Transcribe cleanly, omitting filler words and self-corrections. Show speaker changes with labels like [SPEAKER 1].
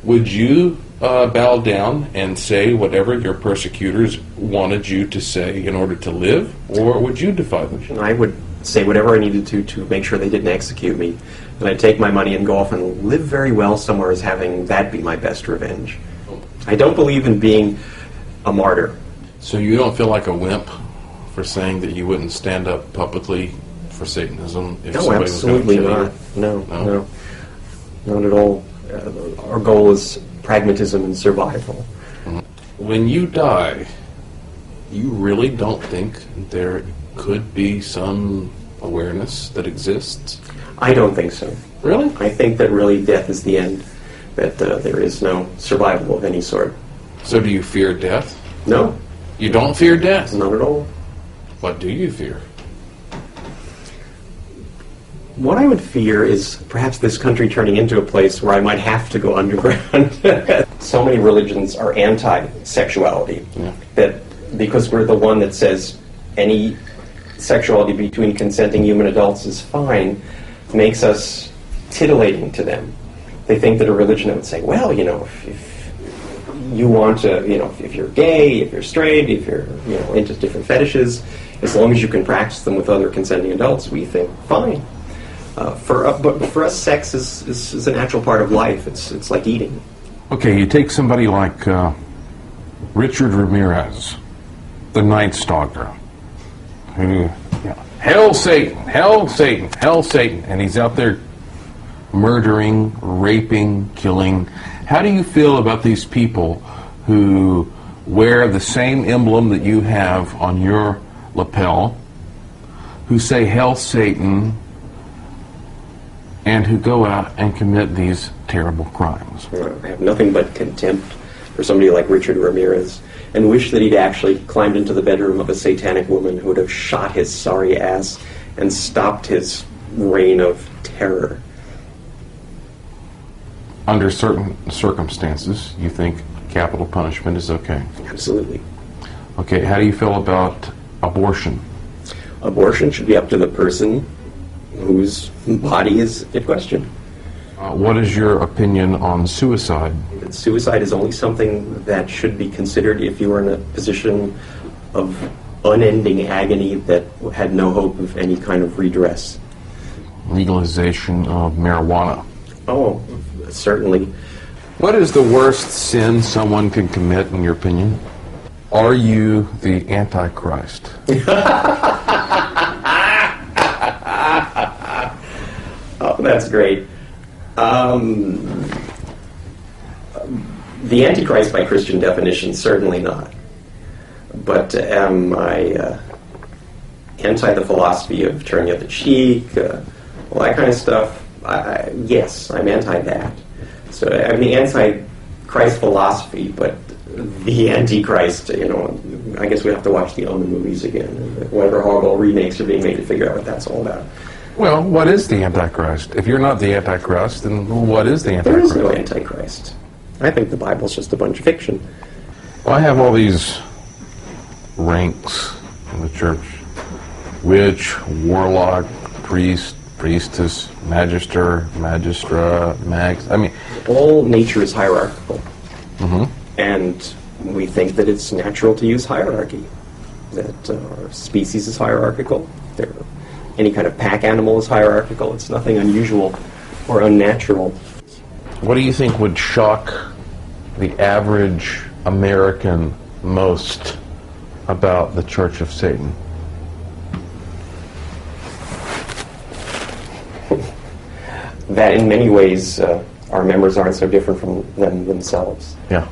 [SPEAKER 1] Would you bow down and say whatever your persecutors wanted you to say in order to live, or would you defy them?
[SPEAKER 2] I would say whatever I needed to make sure they didn't execute me. And I'd take my money and go off and live very well somewhere as having that be my best revenge. I don't believe in being a martyr.
[SPEAKER 1] So you don't feel like a wimp for saying that you wouldn't stand up publicly for Satanism if
[SPEAKER 2] No,
[SPEAKER 1] somebody
[SPEAKER 2] absolutely
[SPEAKER 1] was going to
[SPEAKER 2] not.
[SPEAKER 1] kill you?
[SPEAKER 2] No, not at all. Our goal is pragmatism and survival.
[SPEAKER 1] When you die, you really don't think there could be some awareness that exists?
[SPEAKER 2] I don't think so.
[SPEAKER 1] Really?
[SPEAKER 2] I think that really death is the end, that there is no survival of any sort.
[SPEAKER 1] So do you fear death?
[SPEAKER 2] No,
[SPEAKER 1] You don't fear death?
[SPEAKER 2] not at all.
[SPEAKER 1] What do you fear?
[SPEAKER 2] What I would fear is perhaps this country turning into a place where I might have to go underground. So many religions are anti-sexuality, that because we're the one that says any sexuality between consenting human adults is fine, makes us titillating to them. They think that a religion that would say, well, if you want to, if you're gay, if you're straight, if you're, into different fetishes, as long as you can practice them with other consenting adults, we think fine. But for us, sex is a natural part of life. It's like eating.
[SPEAKER 3] Okay, you take somebody like Richard Ramirez, the Night Stalker, who, Hail Satan, Hail Satan, Hail Satan, and he's out there murdering, raping, killing. How do you feel about these people who wear the same emblem that you have on your lapel, who say Hail Satan, and who go out and commit these terrible crimes?
[SPEAKER 2] I have nothing but contempt for somebody like Richard Ramirez, and wish that he'd actually climbed into the bedroom of a satanic woman who would have shot his sorry ass and stopped his reign of terror.
[SPEAKER 3] Under certain circumstances, you think capital punishment is okay?
[SPEAKER 2] Absolutely.
[SPEAKER 3] Okay, how do you feel about abortion?
[SPEAKER 2] Abortion should be up to the person whose body is in question.
[SPEAKER 3] What is your opinion on suicide?
[SPEAKER 2] That suicide is only something that should be considered if you are in a position of unending agony that had no hope of any kind of redress.
[SPEAKER 3] Legalization of marijuana.
[SPEAKER 2] Oh, certainly.
[SPEAKER 1] What is the worst sin someone can commit, in your opinion?
[SPEAKER 3] Are you the Antichrist?
[SPEAKER 2] Oh, that's great. The Antichrist by Christian definition, certainly not. But am I anti the philosophy of turning out the cheek, all that kind of stuff? Yes, I'm anti that. So I'm the anti-Christ philosophy, but the Antichrist, I guess we have to watch the Omen movies again. Whatever horrible remakes are being made to figure out what that's all about.
[SPEAKER 3] Well, what is the Antichrist? If you're not the Antichrist, then what is the
[SPEAKER 2] There
[SPEAKER 3] Antichrist?
[SPEAKER 2] is no Antichrist. I think the Bible's just a bunch of fiction.
[SPEAKER 3] Well, I have all these ranks in the church. Witch, warlock, priest, priestess, magister, magistra, mags.
[SPEAKER 2] All nature is hierarchical.
[SPEAKER 3] Mhm.
[SPEAKER 2] And we think that it's natural to use hierarchy. That our species is hierarchical. Any kind of pack animal is hierarchical. It's nothing unusual or unnatural.
[SPEAKER 3] What do you think would shock the average American most about the Church of Satan?
[SPEAKER 2] That in many ways our members aren't so different from them themselves.
[SPEAKER 3] Yeah.